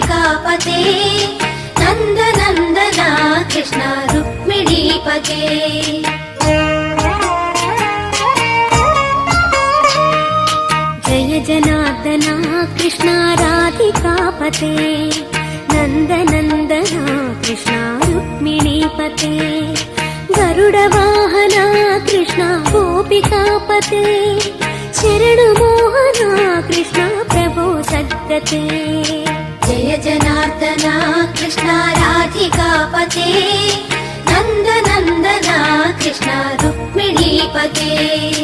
राधिकापते नंद नंदना कृष्ण रुक्मिणीपते जय जनार्दना कृष्ण राधिकापते नंद नंदना कृष्ण रुक्मिणीपते गरुड वाहना कृष्ण गोपिकापते शरण मोहना कृष्ण प्रभो सद्गते जय जनार्दना कृष्ण राधिकापते नंद नंदना कृष्ण रुक्मिणीपते